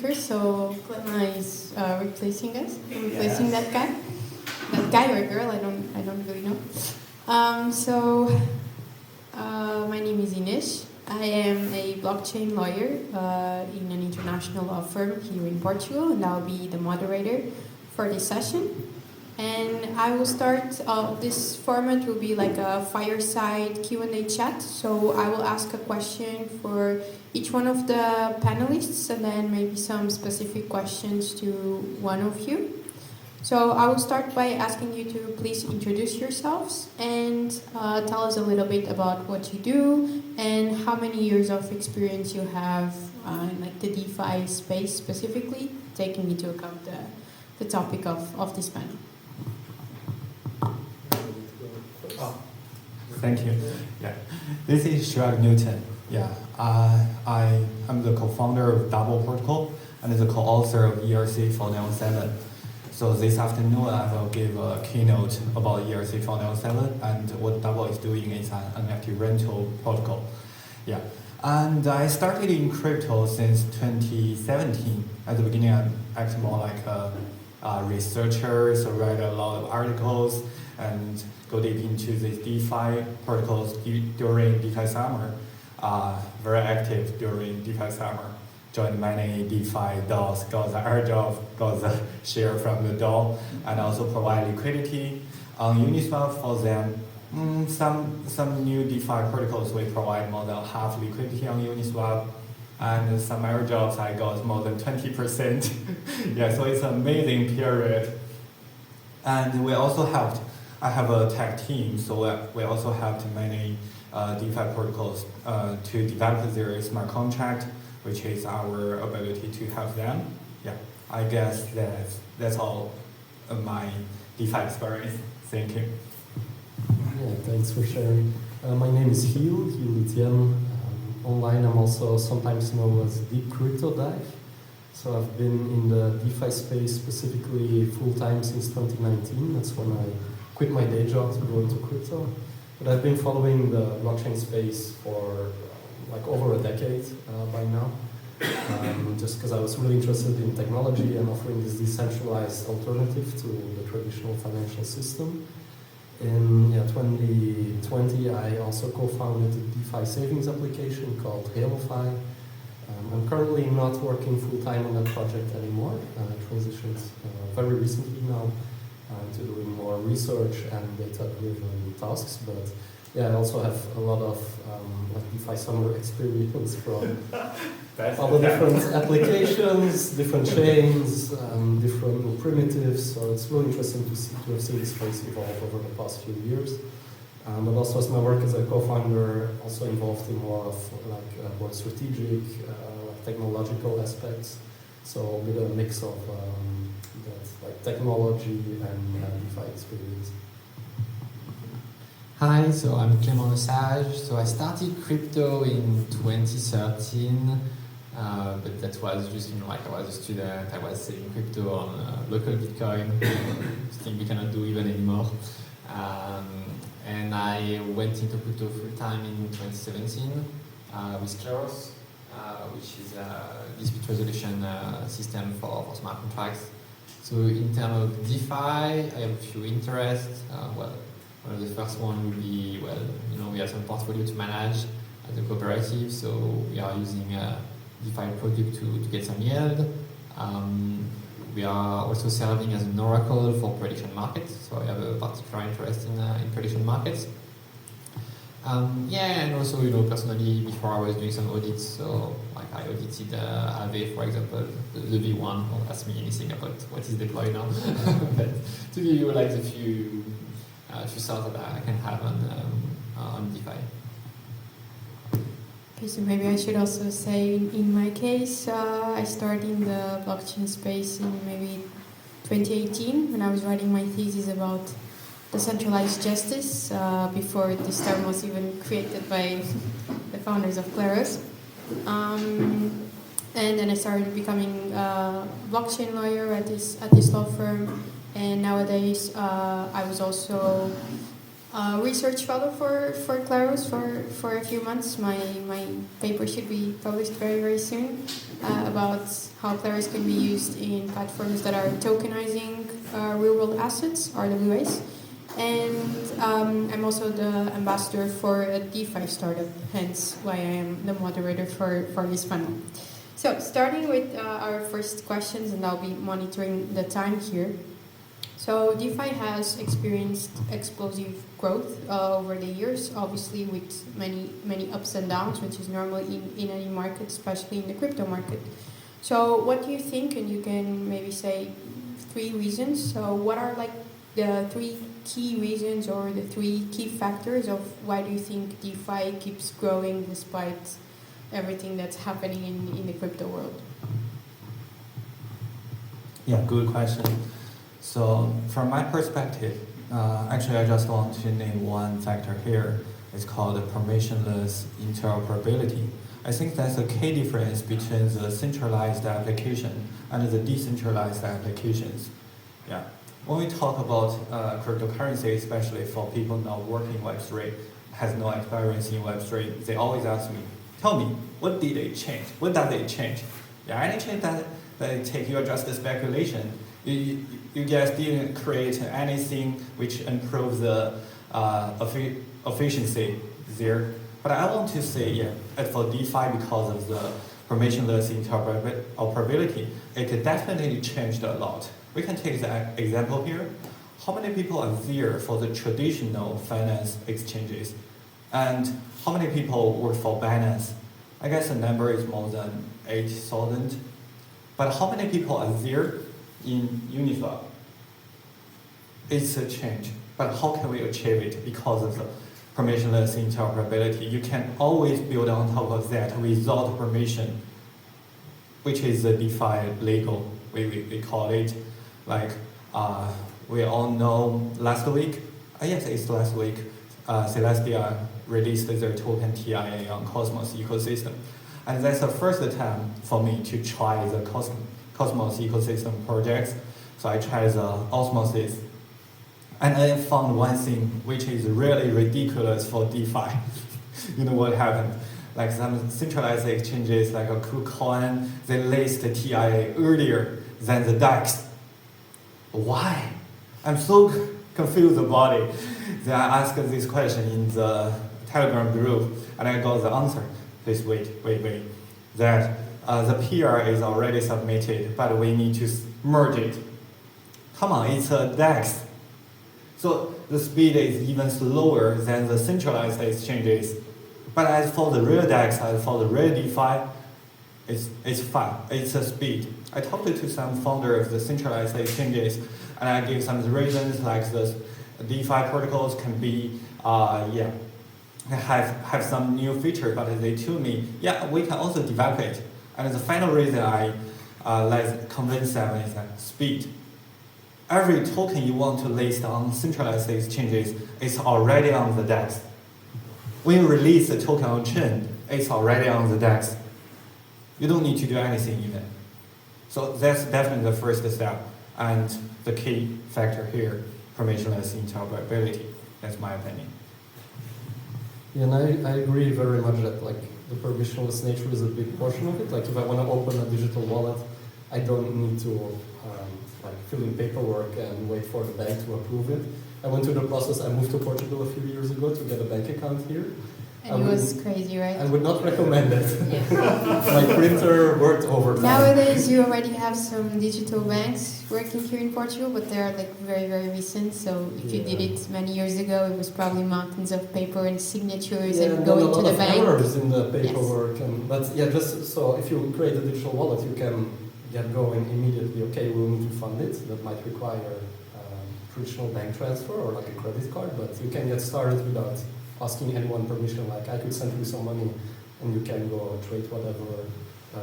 speaker, so Clemma is replacing that guy or girl. I don't really know. My name is Inês. I am a blockchain lawyer in an international law firm here in Portugal, and I'll be the moderator for this session. And I will start, this format will be like a fireside Q&A chat. So I will ask a question for each one of the panelists and then maybe some specific questions to one of you. So I will start by asking you to please introduce yourselves and tell us a little bit about what you do and how many years of experience you have in like the DeFi space specifically, taking into account the topic of this panel. Thank you. Yeah, this is Shrag Newton. Yeah, I am the co-founder of Double Protocol and the co-author of ERC 407. So this afternoon I will give a keynote about ERC 407 and what Double is doing is an NFT rental protocol. Yeah, and I started in crypto since 2017. At the beginning, I'm actually more like a researcher, so read a lot of articles and go deep into these DeFi protocols during DeFi summer. Very active during DeFi summer. Joined many DeFi DAOs, got the airdrop, got the share from the DAO, and also provide liquidity on Uniswap for them. Some new DeFi protocols we provide more than half liquidity on Uniswap, and some airdrops I got more than 20%. Yeah, so it's an amazing period. And we also helped. I have a tech team, so we also helped many DeFi protocols to develop their smart contract, which is our ability to help them. Yeah, I guess that's all of my DeFi experience. Thank you. Yeah, thanks for sharing. My name is Hugh Etienne. Online, I'm also sometimes known as Deep Crypto Dive. So I've been in the DeFi space specifically full-time since 2019. That's when I quit my day job to go into crypto. But I've been following the blockchain space for like over a decade by now. Just because I was really interested in technology and offering this decentralized alternative to the traditional financial system. In 2020, I also co-founded a DeFi savings application called HaloFi. I'm currently not working full-time on that project anymore. I transitioned very recently now to doing more research and data-driven tasks. But yeah, I also have a lot of DeFi summer experience from all the different applications, different chains, different primitives. So it's really interesting to have seen this space evolve over the past few years. But also as my work as a co-founder, also involved in more of like more strategic, technological aspects. So a bit of a mix of that, like technology and DeFi experience. Hi, so I'm Clément Lesage. So I started crypto in 2013, but that was just, like I was a student, I was selling crypto on local Bitcoin, thing we cannot do even anymore. And I went into crypto full-time in 2017 with Claros, which is a dispute resolution system for smart contracts. So in terms of DeFi, I have a few interests. One of the first one would be, we have some portfolio to manage as a cooperative, so we are using a DeFi product to get some yield. We are also serving as an oracle for prediction markets, so I have a particular interest in prediction markets. And also, personally, before I was doing some audits, so like I audited Aave, for example, the V1. Don't ask me anything about what is deployed now, but to give you like the few thoughts that I can have on DeFi. Okay, so maybe I should also say, in my case, I started in the blockchain space in maybe 2018 when I was writing my thesis about decentralized justice before this term was even created by the founders of Claros. And then I started becoming a blockchain lawyer at this law firm. And nowadays, I was also research fellow for Claros for a few months. My paper should be published very, very soon about how Claros can be used in platforms that are tokenizing real-world assets, RWAs. And I'm also the ambassador for a DeFi startup, hence why I am the moderator for this panel. So starting with our first questions, and I'll be monitoring the time here. So DeFi has experienced explosive growth over the years, obviously with many ups and downs, which is normal in any market, especially in the crypto market. So what do you think, and you can maybe say 3 reasons, so what are like the 3 key reasons or the 3 key factors of why do you think DeFi keeps growing despite everything that's happening in the crypto world? Yeah, good question. So from my perspective, actually I just want to name one factor here. It's called permissionless interoperability. I think that's a key difference between the centralized application and the decentralized applications. Yeah. When we talk about cryptocurrency, especially for people not working Web3, has no experience in Web3, they always ask me, tell me, what did they change? What does it change? Yeah, any change that they take, you are just a speculation. You guys didn't create anything which improves the efficiency there. But I want to say, yeah, for DeFi, because of the permissionless interoperability, it definitely changed a lot. We can take the example here. How many people are there for the traditional finance exchanges? And how many people work for Binance? I guess the number is more than 8,000. But how many people are there in Uniswap? It's a change. But how can we achieve it? Because of the permissionless interoperability. You can always build on top of that without permission, which is the DeFi legal, we call it. Like we all know last week, yes, it's last week, Celestia released their token TIA on Cosmos ecosystem. And that's the first time for me to try the Cosmos ecosystem projects. So I tried the osmosis. And I found one thing which is really ridiculous for DeFi. You know what happened? Like some centralized exchanges like a KuCoin, they list the TIA earlier than the DEX. Why? I'm so confused about it. Then I asked this question in the Telegram group, and I got the answer. Please wait. That the PR is already submitted, but we need to merge it. Come on, it's a DEX. So the speed is even slower than the centralized exchanges. But as for the real DEX, as for the real DeFi, it's fun. It's a speed. I talked to some founders of the centralized exchanges, and I gave some reasons like the DeFi protocols can be, have some new features, but they told me, yeah, we can also develop it. And the final reason I convince them is that speed. Every token you want to list on centralized exchanges is already on the DEX. When you release the token on chain, it's already on the DEX. You don't need to do anything even. So that's definitely the first step and the key factor here, permissionless interoperability. That's my opinion. Yeah, and I agree very much that like the permissionless nature is a big portion of it. Like if I want to open a digital wallet, I don't need to fill in paperwork and wait for the bank to approve it. I went through the process. I moved to Portugal a few years ago to get a bank account here. And it was crazy, right? I would not recommend it. Yeah. My printer worked overtime. Nowadays, you already have some digital banks working here in Portugal, but they are like very, very recent. So if you did it many years ago, it was probably mountains of paper and signatures and going to the bank. Errors in the paperwork, but yeah, just so if you create a digital wallet, you can get going immediately. Okay, we'll need to fund it. That might require traditional bank transfer or like a credit card, but you can get started without asking anyone permission. Like I could send you some money and you can go trade whatever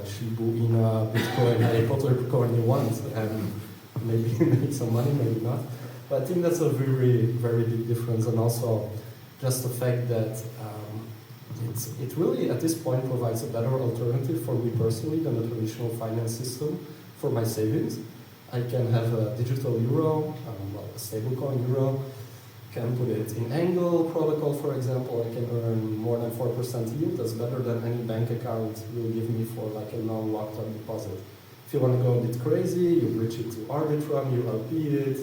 Shibu, Ina, Bitcoin, Harry Potter coin you want and maybe make some money, maybe not. But I think that's a very, very big difference, and also just the fact that it really at this point provides a better alternative for me personally than the traditional finance system for my savings. I can have a digital euro, a stablecoin euro, can put it in Angle protocol, for example. I can earn more than 4% yield. That's better than any bank account will give me for like a non-locked up deposit. If you want to go a bit crazy, you bridge it to Arbitrum, you LP it,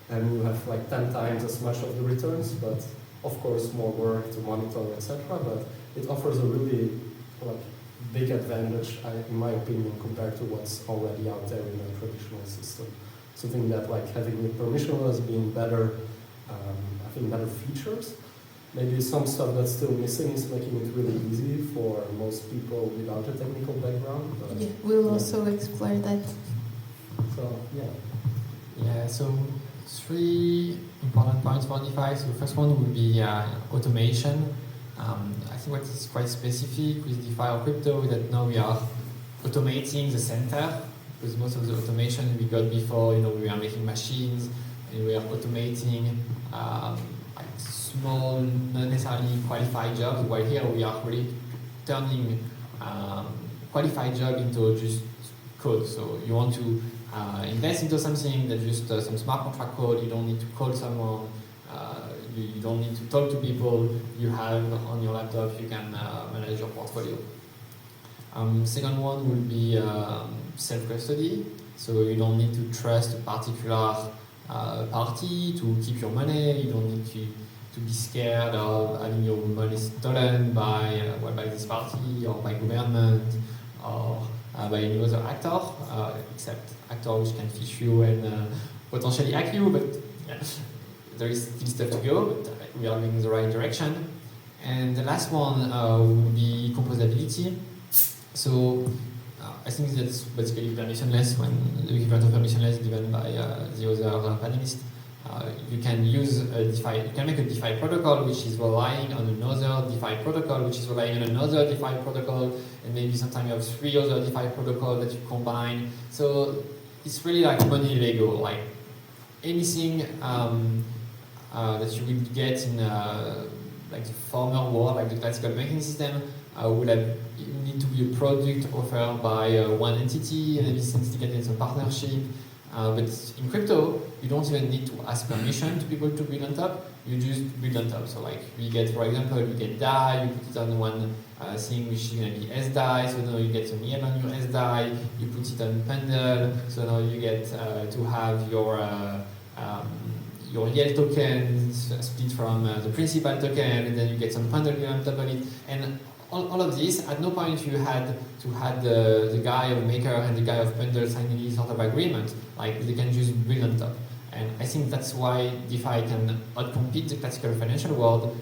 and you have like 10 times as much of the returns, but of course more work to monitor, etc. But it offers a really like big advantage, in my opinion, compared to what's already out there in a traditional system. So I think that like having it permissionless being better, I think better features. Maybe some stuff that's still missing is making it really easy for most people without a technical background. But Yeah, we'll also explore that. So yeah. Yeah, so 3 important points for DeFi. So the first one would be automation. I think what is quite specific with DeFi or crypto is that now we are automating the center, because most of the automation we got before, we are making machines and we are automating like small, not necessarily qualified jobs, while here we are really turning qualified job into just code. So you want to invest into something that just some smart contract code. You don't need to call someone. You don't need to talk to people. You have on your laptop. You can manage your portfolio. Second one will be self-custody. So you don't need to trust a particular party to keep your money. You don't need to be scared of having your money stolen by this party or by government or by any other actor, except actor which can fish you and potentially hack you, but yeah, there is still stuff to go, but we are going in the right direction. And the last one would be composability. So I think that's basically permissionless when the equivalent of permissionless given by the other panelist. You can use a DeFi, you can make a DeFi protocol which is relying on another DeFi protocol, which is relying on another DeFi protocol, and maybe sometimes you have 3 other DeFi protocols that you combine. So it's really like money Lego, like anything that you will get in like the former world, like the classical banking system, will have need to be a product offered by one entity, and maybe syndicated some partnership. But in crypto, you don't even need to ask permission to people to build on top. You just build on top. So like we get, for example, you get DAI, you put it on one thing which is going to be SDAI, so now you get some yield on your SDAI, you put it on Pendle, so now you get to have your yield tokens split from the principal token, and then you get some Pendle on top of it. And all of this, at no point you had to have the guy of Maker and the guy of Pendle sign any sort of agreement. Like they can just build on top. And I think that's why DeFi can outcompete the classical financial world,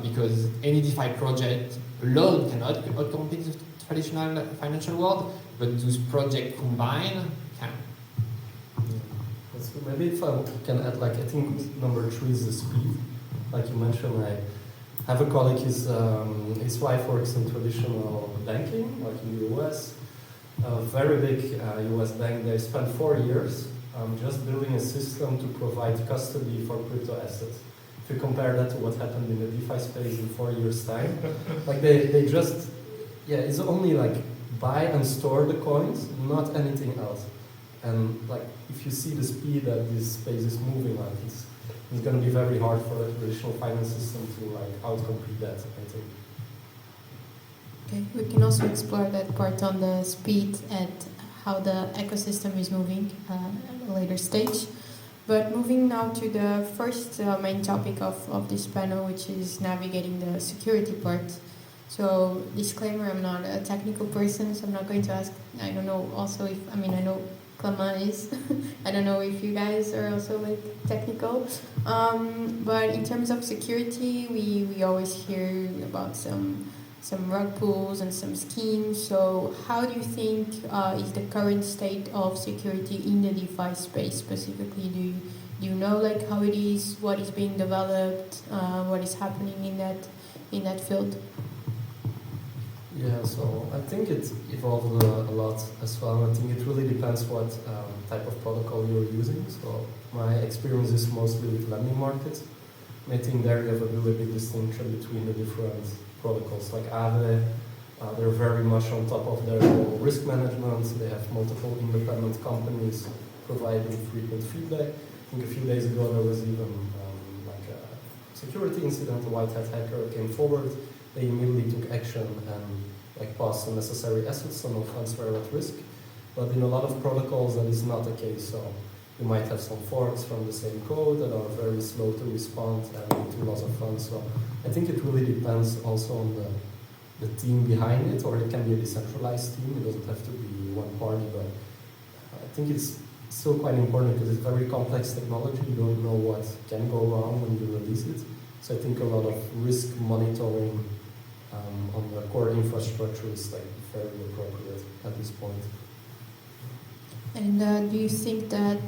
because any DeFi project alone cannot outcompete the traditional financial world, but those projects combined can. So maybe if I can add, like I think number 3 is the speed. Like you mentioned, I have a colleague, his wife works in traditional banking, like in the US. A very big US bank. They spent 4 years just building a system to provide custody for crypto assets. If you compare that to what happened in the DeFi space in 4 years' time, like they just, it's only like buy and store the coins, not anything else. And like if you see the speed that this space is moving, like it's going to be very hard for a traditional finance system to like outcompete that, I think. Okay, we can also explore that part on the speed and how the ecosystem is moving at a later stage. But moving now to the first main topic of this panel, which is navigating the security part. So disclaimer, I'm not a technical person, so I'm not going to ask, I don't know also if, I know Clement is, I don't know if you guys are also like technical. But in terms of security, we always hear about some rug pulls and some schemes. So how do you think is the current state of security in the DeFi space specifically? Do you know like how it is, what is being developed, what is happening in that field? Yeah, so I think it evolved a lot as well. I think it really depends what type of protocol you're using. So my experience is mostly with lending markets. I think there you have a really big distinction between the different protocols. Like Aave, they're very much on top of their risk management. They have multiple independent companies providing frequent feedback. I think a few days ago there was even like security incident, a white hat hacker came forward, they immediately took action and like passed some necessary assets, so no funds were at risk. But in a lot of protocols that is not the case. So you might have some forks from the same code that are very slow to respond and lead to loss of funds. So I think it really depends also on the team behind it, or it can be a decentralized team. It doesn't have to be one party, but I think it's still quite important because it's very complex technology. You don't know what can go wrong when you release it. So I think a lot of risk monitoring on the core infrastructure is like very appropriate at this point. And do you think that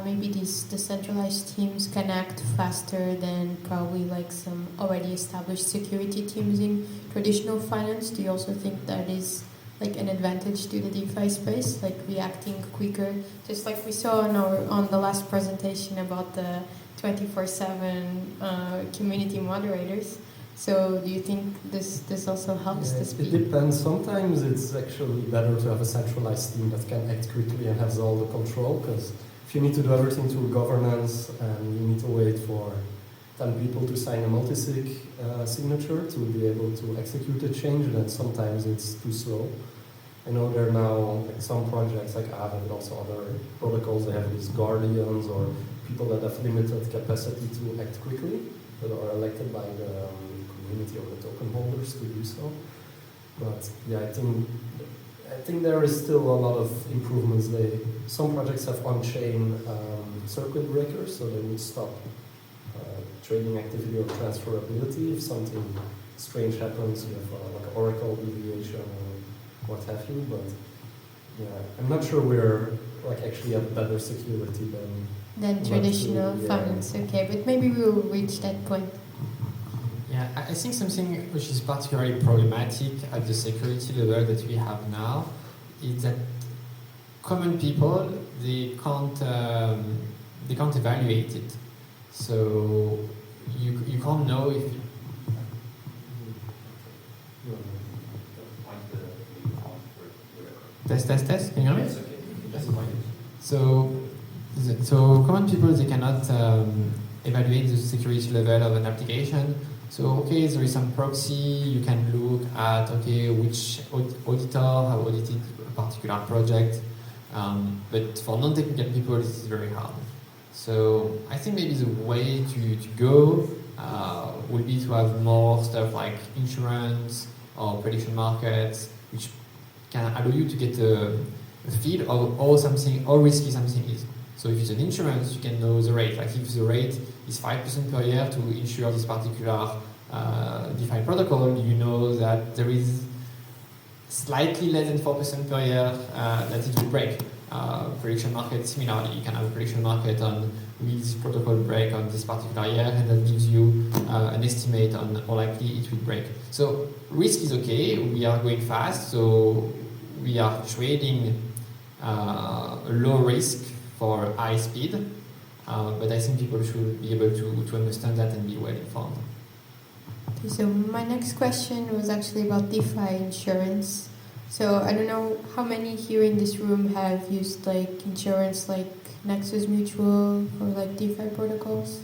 maybe these decentralized teams can act faster than probably like some already established security teams in traditional finance? Do you also think that is like an advantage to the DeFi space, like reacting quicker, just like we saw on the last presentation about the 24/7 community moderators? So do you think this also helps the speed? It depends. Sometimes it's actually better to have a centralized team that can act quickly and has all the control, because if you need to do everything through governance and you need to wait for 10 people to sign a multi-sig signature to be able to execute a change, then sometimes it's too slow. I know there are now like some projects like Aave, but also other protocols, they have these guardians or people that have limited capacity to act quickly, that are elected by the community or the token holders to do so. But yeah, I think there is still a lot of improvements. Some projects have on-chain circuit breakers, so they would stop trading activity or transferability if something strange happens. You have like Oracle deviation or what have you. But yeah, I'm not sure we're like actually have better security than traditional finance. Okay, but maybe we will reach that point. Yeah, I think something which is particularly problematic at the security level that we have now is that common people, they can't evaluate it. So you can't know if test. Can you hear me? Yes, okay. That's the point. So common people, they cannot evaluate the security level of an application. So okay, there is some proxy, you can look at which auditor have audited a particular project, but for non-technical people this is very hard. So I think maybe the way to go would be to have more stuff like insurance or prediction markets, which can allow you to get a feel of how risky something is. So if it's an insurance, you can know the rate. Like if the rate is 5% per year to insure this particular DeFi protocol, you know that there is slightly less than 4% per year that it will break. Prediction market, similarly, you can have a prediction market on will this protocol break on this particular year, and that gives you an estimate on how likely it will break. So risk is okay, we are going fast, so we are trading a low risk for high speed, but I think people should be able to understand that and be well informed. Okay, so my next question was actually about DeFi insurance. So I don't know how many here in this room have used like insurance like Nexus Mutual for like DeFi protocols?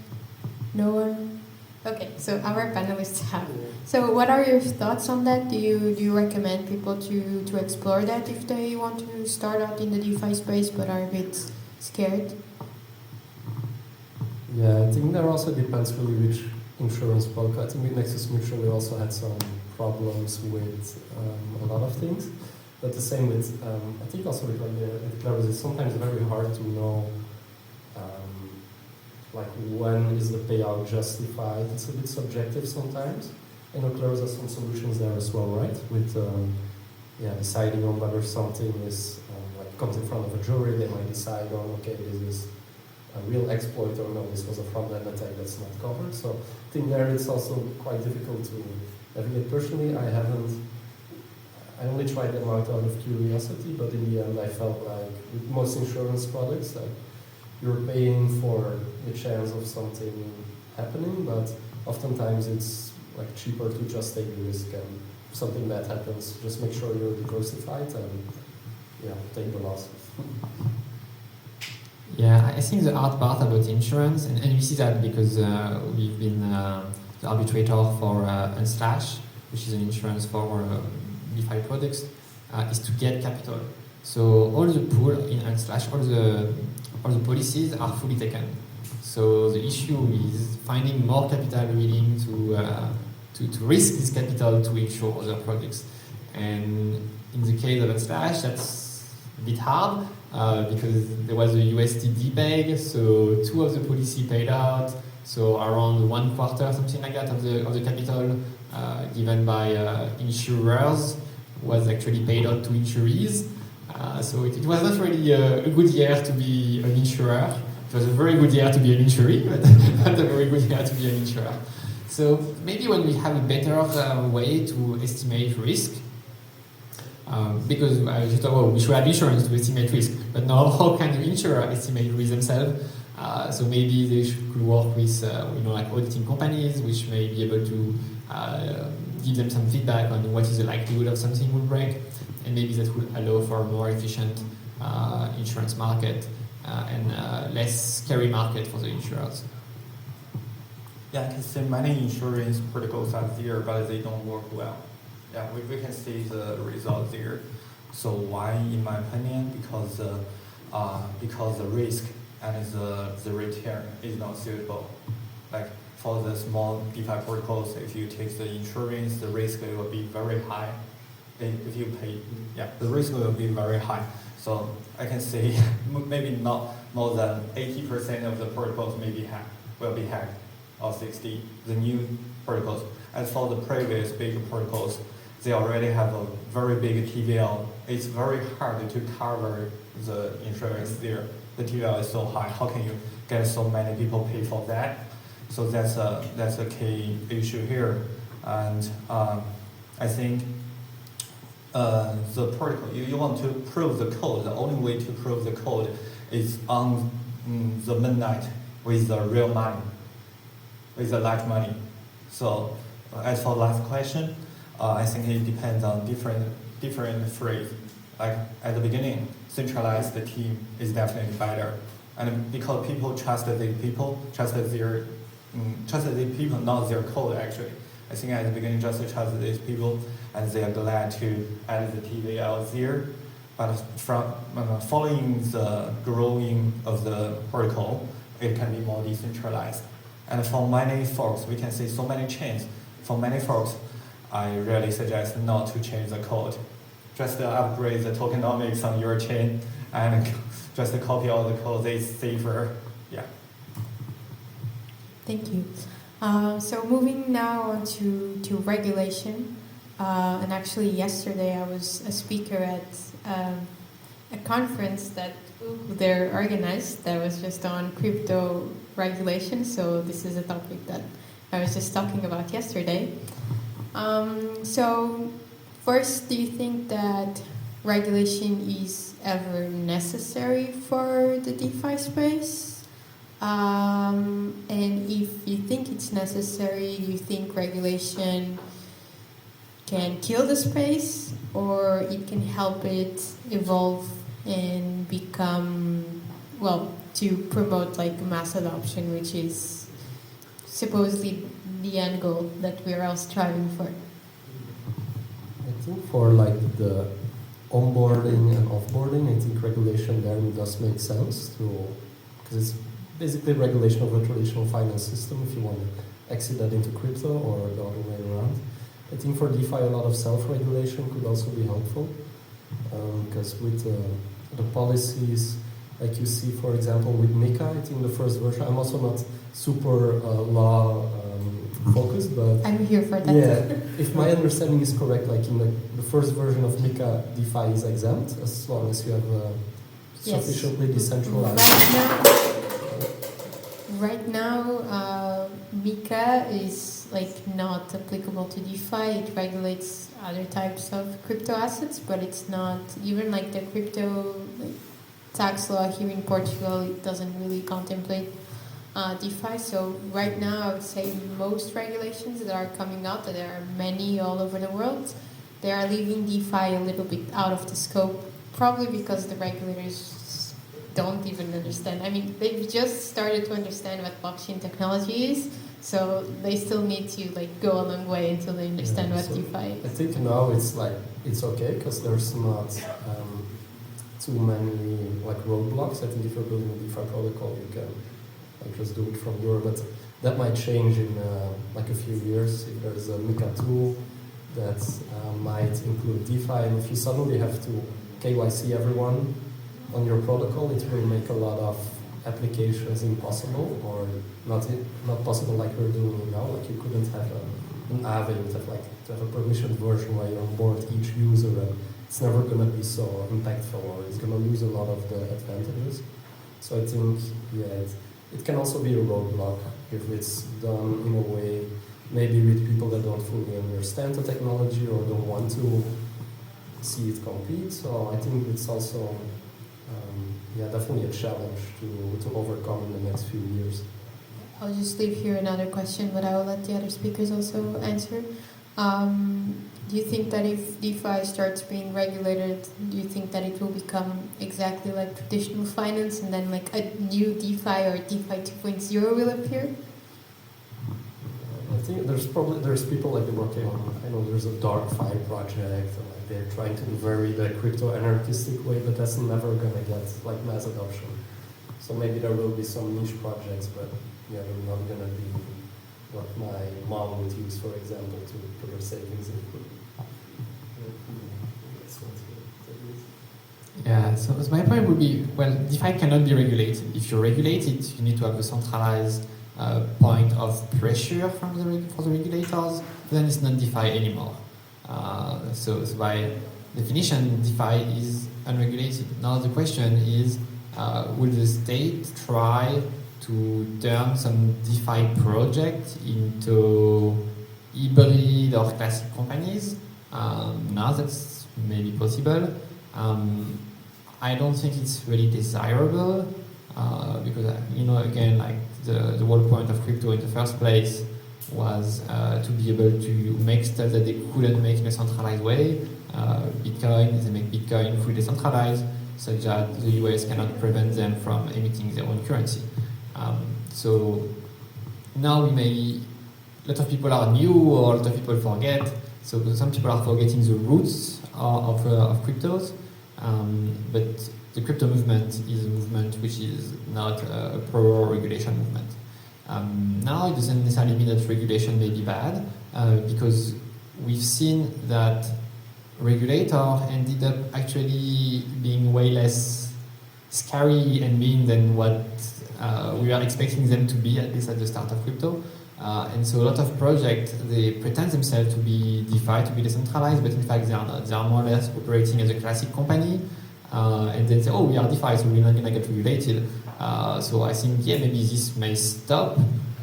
No one? Okay, so our panelists have. So what are your thoughts on that? Do you recommend people to explore that if they want to start out in the DeFi space but are a bit scared? Yeah, I think there also depends really which insurance product. I think with Nexus Mutual we also had some problems with a lot of things. But the same with, I think also with Clarus, it's sometimes very hard to know like when is the payout justified. It's a bit subjective sometimes. I know Clarus has some solutions there as well, right? With deciding on whether something is like comes in front of a jury, they might decide on, okay, this is a real exploit or no, this was a front-end attack that's not covered. So I think there it's also quite difficult to navigate. Personally, I only tried them out of curiosity, but in the end I felt like with most insurance products, like you're paying for the chance of something happening, but oftentimes it's like cheaper to just take the risk, and if something bad happens, just make sure you're diversified and take the losses. Yeah, I think the hard part about insurance, and we see that because we've been the arbitrator for Unslash, which is an insurance for DeFi products, is to get capital. So all the pool in Unslash, all the policies are fully taken. So the issue is finding more capital willing to risk this capital to insure other products. And in the case of Unslash, that's a bit hard because there was a USD peg, so 2 of the policy paid out, so around 1/4, something like that, of the capital given by insurers was actually paid out to insurees. So it was not really a good year to be an insurer. It was a very good year to be an insuree, but not a very good year to be an insurer. So maybe when we have a better way to estimate risk, because you thought, well, we should have insurance to estimate risk, but now how can the insurer estimate risk themselves? So maybe they could work with like auditing companies, which may be able to give them some feedback on what is the likelihood of something will break, and maybe that would allow for a more efficient insurance market and less scary market for the insurers. Yeah, I can see many insurance protocols are there, but they don't work well. Yeah, we can see the result there. So why, in my opinion, because the risk and the return is not suitable. Like for the small DeFi protocols, if you take the insurance, the risk will be very high. If you pay, the risk will be very high. So I can say maybe not more than 80% of the protocols will be hacked, or 60, the new protocols. As for the previous big protocols, they already have a very big TVL. It's very hard to cover the insurance there. The TVL is so high. How can you get so many people pay for that? So that's a key issue here. And I think the protocol, you want to prove the code. The only way to prove the code is on the midnight with the real money, with the large money. So as for the last question, I think it depends on different phrase. Like at the beginning, centralized team is definitely better, and because people trusted the people, trusted the people, not their code actually. I think at the beginning just trust these people, and they are glad to add the TVL there. But from following the growing of the protocol, it can be more decentralized. And for many folks, we can see so many chains. For many folks, I really suggest not to change the code. Just upgrade the tokenomics on your chain and just copy all the code. It's safer. Yeah. Thank you. So moving now on to regulation. And actually yesterday I was a speaker at a conference that they're organized that was just on crypto regulation. So this is a topic that I was just talking about yesterday. So first, do you think that regulation is ever necessary for the DeFi space? And if you think it's necessary, do you think regulation can kill the space, or it can help it evolve and become, well, to promote like mass adoption, which is supposedly the end goal that we're all striving for? I think for like the onboarding and offboarding, I think regulation there does make sense because it's basically regulation of a traditional finance system if you want to exit that into crypto or the other way around. I think for DeFi a lot of self-regulation could also be helpful because with the policies, like you see for example with MiCA, I think the first version, I'm also not super law focused, but I'm here for that. yeah, if my understanding is correct, like in the first version of MiCA, DeFi is exempt as long as you have sufficiently decentralized. Right now, MiCA is like not applicable to DeFi. It regulates other types of crypto assets, but it's not even like the crypto tax law here in Portugal. It doesn't really contemplate DeFi. So right now, I would say most regulations that are coming out, that there are many all over the world, they are leaving DeFi a little bit out of the scope, probably because the regulators don't even understand. I mean, they've just started to understand what blockchain technology is, so they still need to like go a long way until they understand what DeFi I is. think now it's okay because there's not too many like roadblocks. I think if you're building a DeFi protocol, you can like just do it from your. But that might change in like a few years if there's a Mika tool that might include DeFi, and if you suddenly have to KYC everyone on your protocol, it will make a lot of applications impossible or not possible like we're doing it now. Like you couldn't have an Aave, you'd have like to have a permissioned version where you onboard each user, and it's never going to be so impactful, or it's going to lose a lot of the advantages. So I think it can also be a roadblock if it's done in a way maybe with people that don't fully understand the technology or don't want to see it complete. So I think it's also definitely a challenge to overcome in the next few years. I'll just leave here another question, but I will let the other speakers also answer. Do you think that if DeFi starts being regulated, do you think that it will become exactly like traditional finance, and then like a new DeFi or DeFi 2.0 will appear? I think there's people like working on, I know there's a dark fi project, and like they're trying to vary the crypto anarchistic way, but that's never gonna get like mass adoption. So maybe there will be some niche projects, but they're not gonna be what my mom would use, for example, to put her savings in. Yeah, so my point would be, well, DeFi cannot be regulated. If you regulate it, you need to have a centralized point of pressure for the regulators, then it's not DeFi anymore. So by definition, DeFi is unregulated. Now the question is, will the state try to turn some DeFi project into hybrid or classic companies? Now that's maybe possible. I don't think it's really desirable because, again, like the whole point of crypto in the first place was to be able to make stuff that they couldn't make in a centralized way. Bitcoin, they make Bitcoin fully decentralized, such that the US cannot prevent them from emitting their own currency. So now a lot of people are new, or a lot of people forget. So some people are forgetting the roots of cryptos. But the crypto movement is a movement which is not a pro-regulation movement. Now it doesn't necessarily mean that regulation may be bad, because we've seen that regulator ended up actually being way less scary and mean than what we are expecting them to be, at least at the start of crypto. And so a lot of projects, they pretend themselves to be DeFi, to be decentralized, but in fact they are not. They are more or less operating as a classic company, and then say, oh, we are DeFi, so we're not going to get regulated. So I think, maybe this may stop.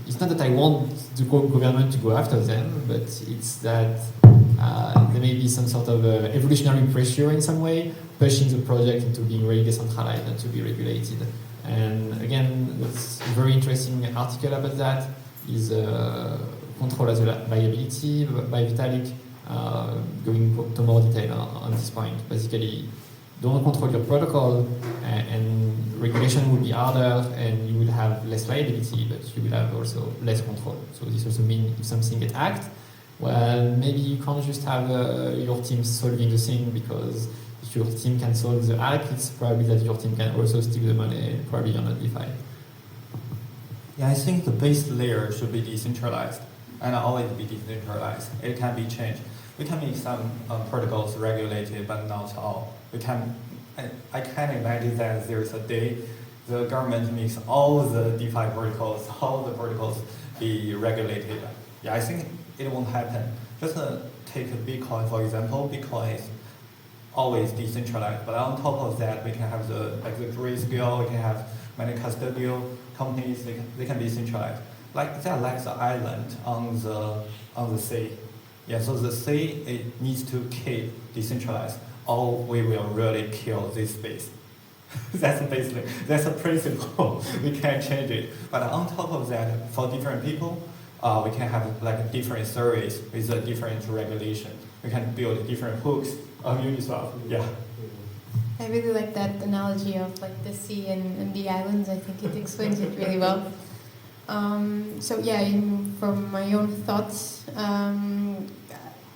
It's not that I want the government to go after them, but it's that there may be some sort of evolutionary pressure in some way, pushing the project into being really decentralized and to be regulated. And again, that's a very interesting article about that. Is Control as a Liability by Vitalik, going to more detail on this point. Basically, don't control your protocol, and regulation will be harder, and you will have less liability, but you will have also less control. So this also means if something gets hacked, well, maybe you can't just have your team solving the thing, because if your team can solve the hack, it's probably that your team can also steal the money, and probably you're not DeFi. Yeah, I think the base layer should be decentralized and always be decentralized. It can be changed. We can make some protocols regulated, but not all. I can imagine that there is a day the government makes all the DeFi protocols, all the protocols be regulated. Yeah, I think it won't happen. Just take Bitcoin, for example. Bitcoin is always decentralized, but on top of that, we can have the Grayscale, we can have many custodial companies, they can be centralized. They're like the island on the sea. Yeah, so the sea, it needs to keep decentralized, or we will really kill this space. That's a principle. We can't change it. But on top of that, for different people, we can have like a different service with a different regulation. We can build different hooks on Uniswap. Yeah. I really like that analogy of like the sea and the islands. I think it explains it really well. So yeah, from my own thoughts,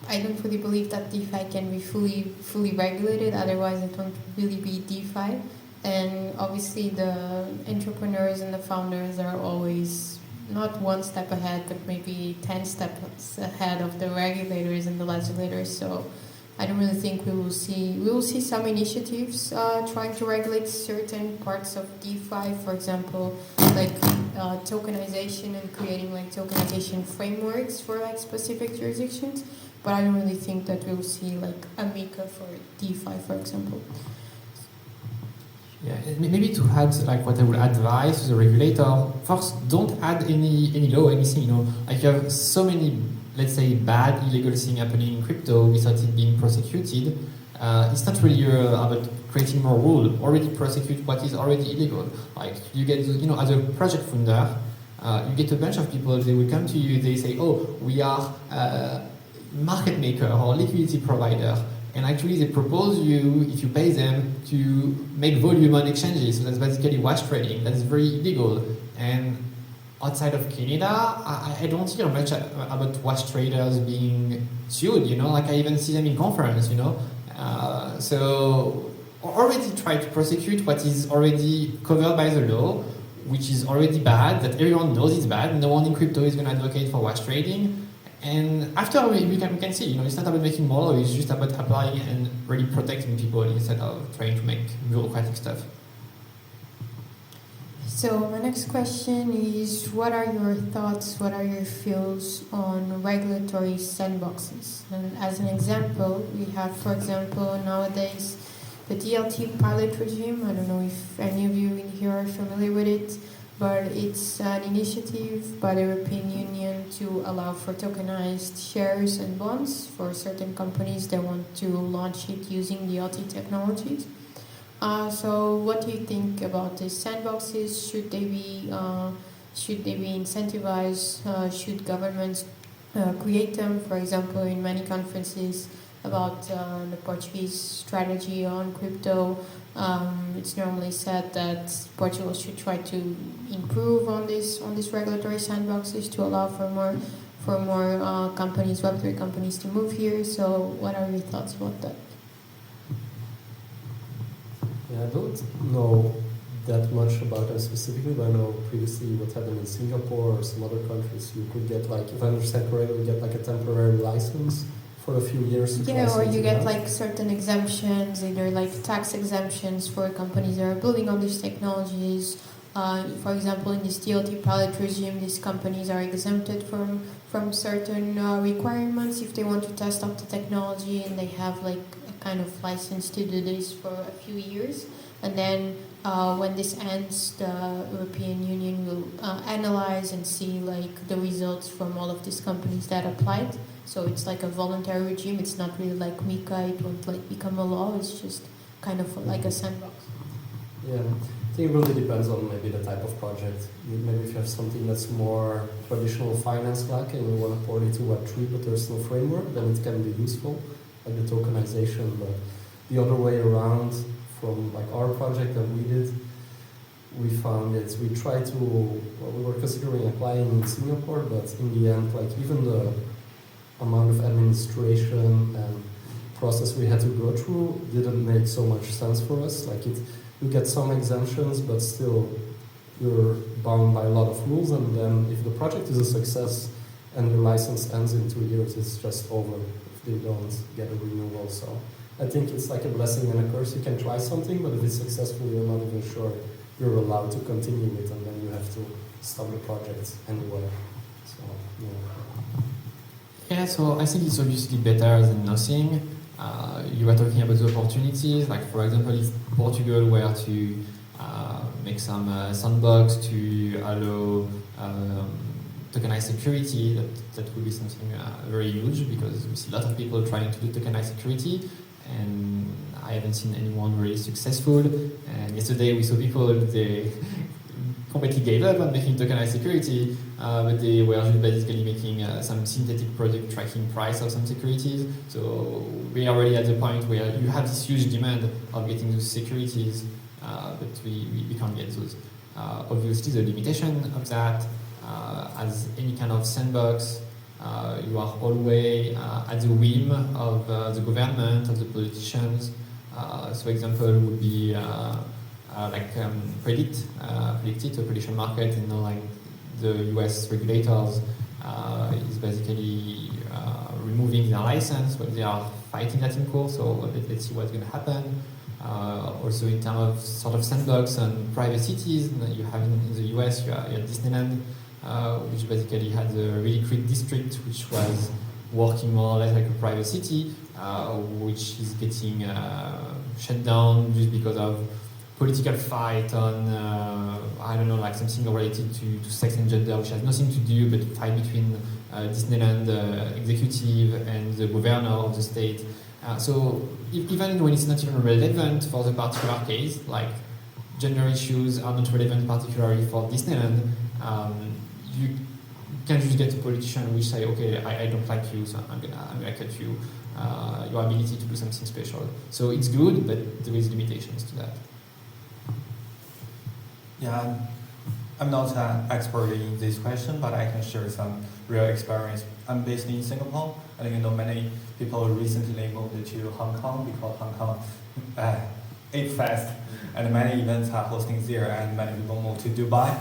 I don't really believe that DeFi can be fully regulated. Otherwise, it won't really be DeFi. And obviously, the entrepreneurs and the founders are always not one step ahead, but maybe 10 steps ahead of the regulators and the legislators. So I don't really think we will see some initiatives trying to regulate certain parts of DeFi, for example, like tokenization and creating like tokenization frameworks for like specific jurisdictions. But I don't really think that we'll see like a MiCA for DeFi, for example. Yeah, maybe to add like what I would advise to the regulator, first don't add any law, anything, you know. Like you have so many, let's say, bad illegal things happening in crypto without it being prosecuted. It's not really about creating more rule. Already prosecute what is already illegal. Like you get, you know, as a project founder, you get a bunch of people. They will come to you. They say, "Oh, we are market maker or liquidity provider." And actually, they propose you, if you pay them, to make volume on exchanges. So that's basically wash trading. That is very illegal. And outside of Canada, I don't hear much about wash traders being sued. You know, like I even see them in conference. You know, so already try to prosecute what is already covered by the law, which is already bad. That everyone knows it's bad. No one in crypto is going to advocate for wash trading. And after we can see, you know, it's not about making more law, it's just about applying and really protecting people instead of trying to make bureaucratic stuff. So my next question is, what are your thoughts, what are your feels on regulatory sandboxes? And as an example, we have, for example, nowadays the DLT pilot regime. I don't know if any of you in here are familiar with it, but it's an initiative by the European Union to allow for tokenized shares and bonds for certain companies that want to launch it using DLT technologies. So what do you think about these sandboxes? Should they be incentivized? Should governments create them? For example, in many conferences about the Portuguese strategy on crypto, it's normally said that Portugal should try to improve on these regulatory sandboxes to allow for more companies, Web3 companies, to move here. So, what are your thoughts about that? Yeah, I don't know that much about them specifically, but I know previously what happened in Singapore or some other countries. You could get, like, if I understand correctly, you get like a temporary license for a few years. Yeah, or you get like certain exemptions, either like tax exemptions for companies that are building on these technologies. For example, in this DLT pilot regime, these companies are exempted from certain requirements if they want to test out the technology, and they have like a kind of license to do this for a few years. And then when this ends, the European Union will analyze and see like the results from all of these companies that applied. So it's like a voluntary regime. It's not really like MiCA. It won't like become a law. It's just kind of like a sandbox. Yeah, I think it really depends on maybe the type of project. Maybe if you have something that's more traditional finance-like and you want to port it to Web3, but there's no framework, then it can be useful, like the tokenization. But the other way around, from like our project that we did, we found it. We tried to. Well, we were considering applying in Singapore, but in the end, like even the amount of administration and process we had to go through didn't make so much sense for us. Like you get some exemptions, but still you're bound by a lot of rules. And then if the project is a success and the license ends in 2 years, it's just over if they don't get a renewal. So I think it's like a blessing and a curse. You can try something, but if it's successful, you're not even sure you're allowed to continue it, and then you have to stop the project anyway. So yeah. Yeah, so I think it's obviously better than nothing. You were talking about the opportunities, like for example, if Portugal were to make some sandbox to allow tokenized security, that would be something very huge, because we see a lot of people trying to do tokenized security, and I haven't seen anyone really successful. And yesterday we saw people, they completely gave up on making tokenized security, but they were just basically making some synthetic product tracking price of some securities. So we are already at the point where you have this huge demand of getting those securities, but we can't get those. Obviously, the limitation of that, as any kind of sandbox, you are always at the whim of the government, of the politicians. So example would be predicted, a prediction market, like the US regulators is basically removing their license, but they are fighting that in court, so let's see what's going to happen. Also in terms of sort of sandbox and private cities, you have in the US, you have Disneyland, which basically had a really great district, which was working more or less like a private city, which is getting shut down just because of political fight on, I don't know, like something related to sex and gender, which has nothing to do but fight between Disneyland executive and the governor of the state. So even when it's not even relevant for the particular case, like gender issues are not relevant particularly for Disneyland, you can just get a politician which say, okay, I don't like you, so I'm gonna cut you, your ability to do something special. So it's good, but there is limitations to that. Yeah, I'm not an expert in this question, but I can share some real experience. I'm based in Singapore, and you know many people recently moved to Hong Kong because Hong Kong ate fast, and many events are hosting there, and many people moved to Dubai.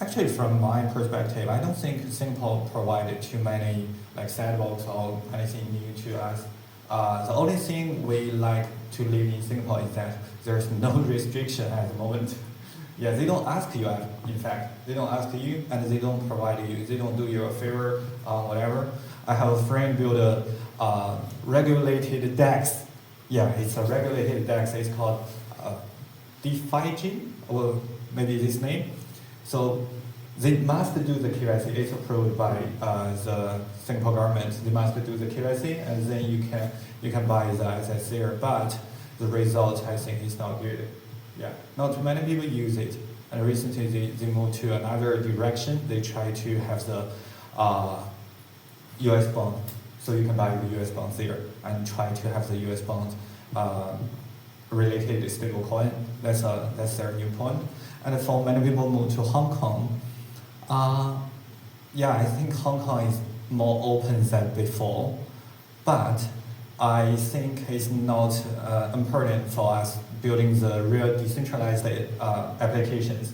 Actually, from my perspective, I don't think Singapore provided too many like sandbox or anything new to us. The only thing we like to live in Singapore is that there's no restriction at the moment. Yeah, they don't ask you, in fact. They don't ask you, and they don't provide you. They don't do you a favor, whatever. I have a friend build a regulated DEX. Yeah, it's a regulated DEX. It's called DeFi, or maybe this name. So they must do the KYC. It's approved by the Singapore government. They must do the KYC, and then you can buy the assets there. But the result, I think, is not good. Yeah, not too many people use it. And recently they moved to another direction. They try to have the US bond. So you can buy the US bonds there and try to have the US bond related stable coin. That's their new point. And for many people move to Hong Kong, yeah, I think Hong Kong is more open than before, but I think it's not important for us building the real decentralized applications.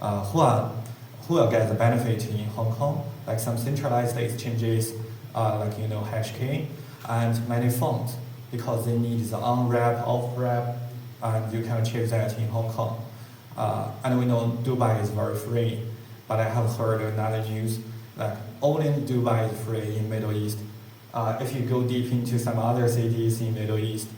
Who will get the benefit in Hong Kong? Like some centralized exchanges, like HK, and many funds, because they need the on-ramp, off-ramp, and you can achieve that in Hong Kong. And we know Dubai is very free, but I have heard another news like only Dubai is free in Middle East. If you go deep into some other cities in Middle East,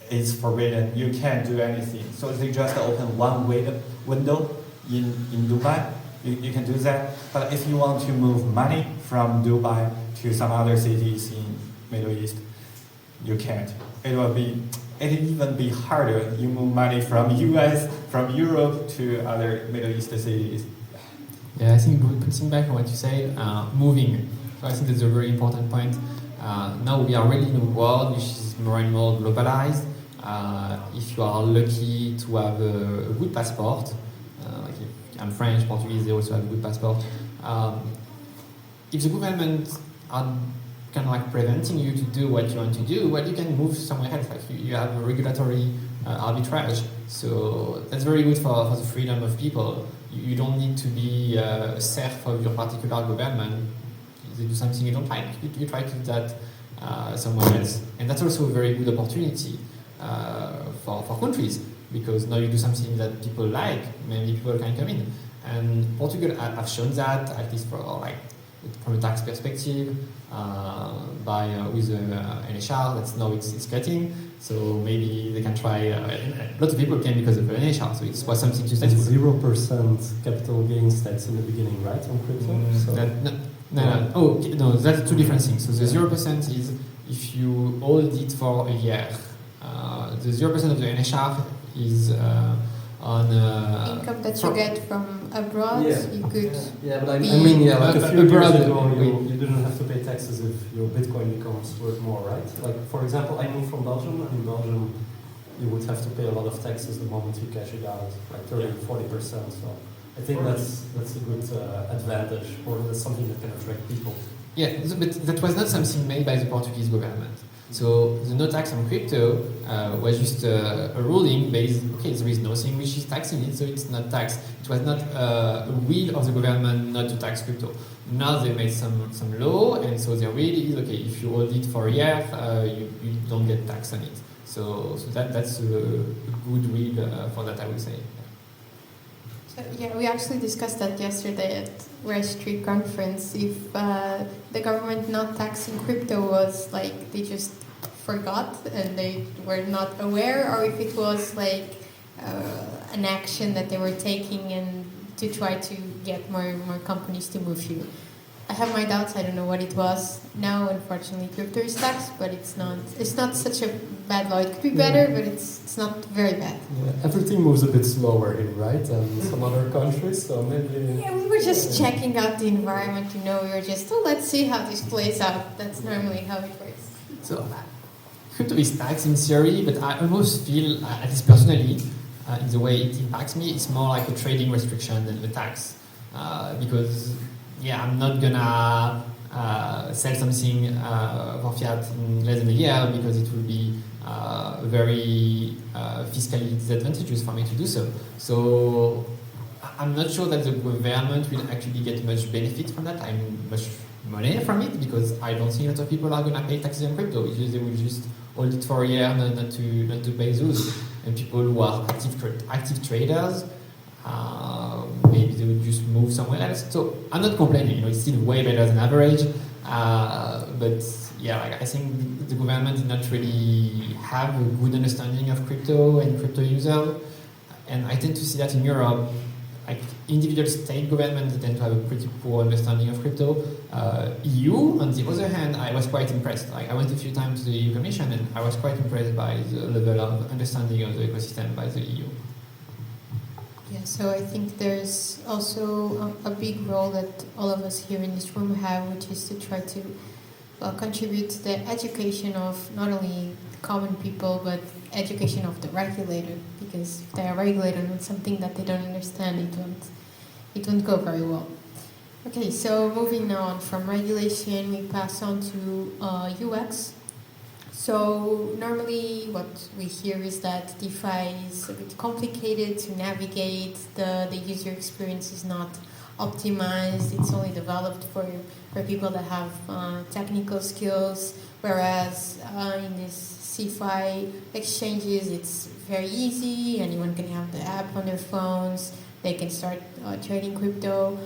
it's forbidden. You can't do anything. So they just open one window in Dubai. You can do that. But if you want to move money from Dubai to some other cities in Middle East, you can't. It'll even be harder. You move money from US, from Europe to other Middle East cities. Yeah, I think putting back on what you said, moving. So I think that's a very important point. Now we are really in a world which is more and more globalized. If you are lucky to have a good passport, like if I'm French, Portuguese, they also have a good passport. If the government are kind of like preventing you to do what you want to do, well, you can move somewhere else. Like you have a regulatory arbitrage. So that's very good for the freedom of people. You don't need to be a serf of your particular government. If they do something you don't like, you try to do that somewhere else. And that's also a very good opportunity for countries, because now you do something that people like, many people can come in. And Portugal have shown that, at least from a tax perspective, with NHR, that's now it's cutting. So maybe they can try. A lot of people came because of NHR, so it was something to study. 0% capital gains tax in the beginning, right, on crypto? No. Oh, no, that's two different things. So the 0% is if you hold it for a year. The 0% of the NHR is on Income that you get from abroad, you could. But I be- mean, like a few years abroad, ago, we- you didn't have to pay taxes if your Bitcoin becomes worth more, right? Like, for example, I moved from Belgium, and in Belgium, you would have to pay a lot of taxes the moment you cash it out, like 30 to 40%. So I think that's a good advantage, or that's something that can attract people. Yeah, but that was not something made by the Portuguese government. So the no tax on crypto was just a ruling based, okay, there is nothing which is taxing it, so it's not taxed. It was not a will of the government not to tax crypto. Now they made some law, and so there really is, okay, if you hold it for a year, you don't get taxed on it. So that's a good will for that, I would say. So, yeah, we actually discussed that yesterday at West Street conference. If the government not taxing crypto was like they just forgot and they were not aware, or if it was like an action that they were taking and to try to get more companies to move here. I have my doubts. I don't know what it was. Now, unfortunately, crypto is taxed, but it's not such a bad law. It could be better, but it's not very bad. Yeah, everything moves a bit slower here, right? And some other countries, so maybe. Yeah, we were just checking out the environment. We were just let's see how this plays out. That's normally how it works. So crypto is taxed in theory, but I almost feel, at least personally, in the way it impacts me, it's more like a trading restriction than a tax, because. Yeah, I'm not gonna sell something for fiat in less than a year because it will be very fiscally disadvantageous for me to do so. So I'm not sure that the government will actually get much benefit from that. I mean, much money from it, because I don't think a lot of people are gonna pay taxes on crypto. They will just hold it for a year, not to pay those. And people who are active traders. Maybe they would just move somewhere else. So I'm not complaining, it's still way better than average. But yeah, like I think the government did not really have a good understanding of crypto and crypto users. And I tend to see that in Europe, like individual state governments tend to have a pretty poor understanding of crypto. EU, on the other hand, I was quite impressed. Like I went a few times to the EU Commission, and I was quite impressed by the level of understanding of the ecosystem by the EU. Yeah, so I think there's also a big role that all of us here in this room have, which is to try to contribute to the education of not only common people, but education of the regulator. Because if they are regulated on something that they don't understand, it won't go very well. Okay, so moving on from regulation, we pass on to UX. So normally what we hear is that DeFi is a bit complicated to navigate, the user experience is not optimized, it's only developed for people that have technical skills, whereas in these CeFi exchanges it's very easy, anyone can have the app on their phones, they can start trading crypto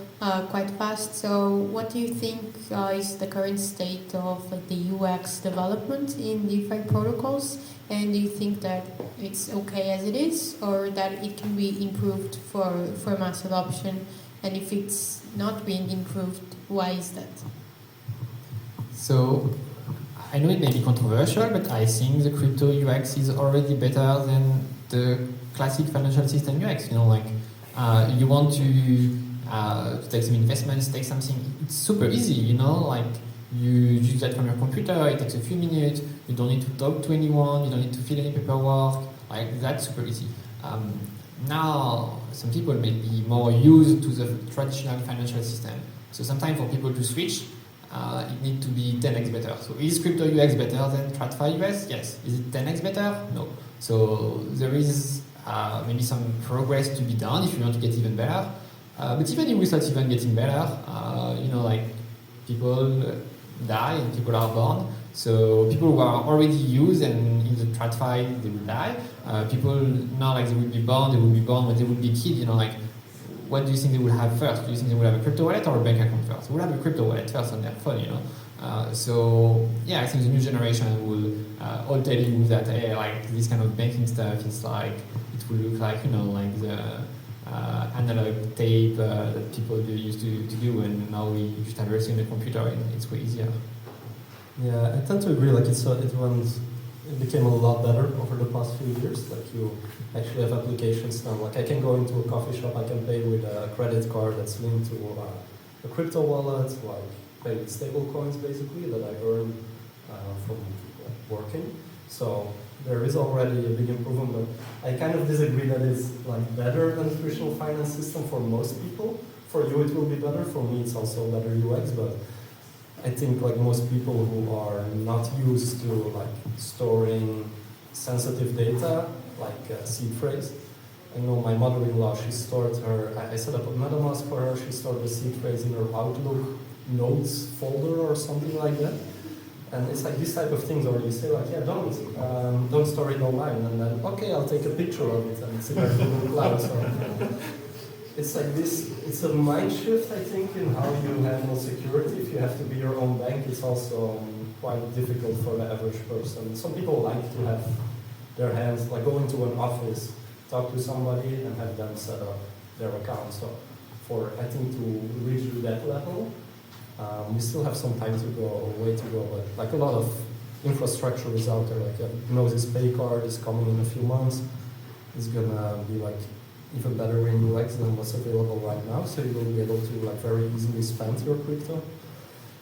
quite fast. So what do you think is the current state of the UX development in DeFi protocols? And do you think that it's okay as it is, or that it can be improved for mass adoption? And if it's not being improved, why is that? So I know it may be controversial, but I think the crypto UX is already better than the classic financial system UX. You want to take some investments, take something, it's super easy, like you use that from your computer, it takes a few minutes, you don't need to talk to anyone, you don't need to fill any paperwork, like that's super easy. Now, some people may be more used to the traditional financial system. So sometimes for people to switch, it needs to be 10x better. So is crypto UX better than TradFi US? Yes. Is it 10x better? No. So there is maybe some progress to be done if you want to get even better. But even without even getting better, people die and people are born. So people who are already used and in the TradFi, they will die. People now, they will be born when they will be kids. What do you think they will have first? Do you think they will have a crypto wallet or a bank account first? They will have a crypto wallet first on their phone, So yeah, I think the new generation will all tell you that this kind of banking stuff is it will look like the analog tape that people used to do, and now we just have everything on the computer and it's way easier. Yeah, I tend to agree. It runs it became a lot better over the past few years. Like you actually have applications now. Like I can go into a coffee shop, I can pay with a credit card that's linked to a crypto wallet, like pay with stable coins basically that I earn from working. So there is already a big improvement, but I kind of disagree that it's like better than the traditional finance system for most people. For you it will be better, for me it's also better UX, but I think like most people who are not used to like storing sensitive data, like seed phrase. I know my mother-in-law, she stored her, I set up a MetaMask for her, she stored the seed phrase in her Outlook notes folder or something like that. And it's like this type of things where you say like, yeah, don't store it online, and then, okay, I'll take a picture of it and it's in our Google Cloud. So it's like this, it's a mind shift, I think, in how you handle security. If you have to be your own bank, it's also quite difficult for the average person. Some people like to have their hands, like go into an office, talk to somebody and have them set up their account. So for, I think, to reach that level, we still have some time to go, or way to go, but like a lot of infrastructure is out there. Like Gnosis Pay Card is coming in a few months. It's gonna be like even better in UX than what's available right now. So you will be able to like very easily spend your crypto.